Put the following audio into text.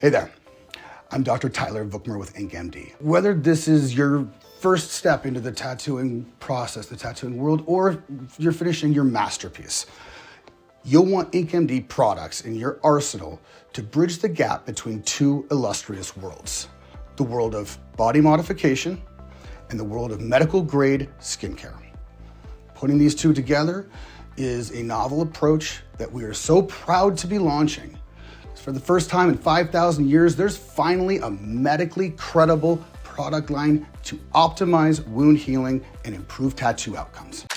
Hey there, I'm Dr. Tyler Bookmer with InkMD. Whether this is your first step into the tattooing process, the tattooing world, or you're finishing your masterpiece, you'll want InkMD products in your arsenal to bridge the gap between two illustrious worlds, the world of body modification and the world of medical grade skincare. Putting these two together is a novel approach that we are so proud to be launching. For the first time in 5,000 years, there's finally a medically credible product line to optimize wound healing and improve tattoo outcomes.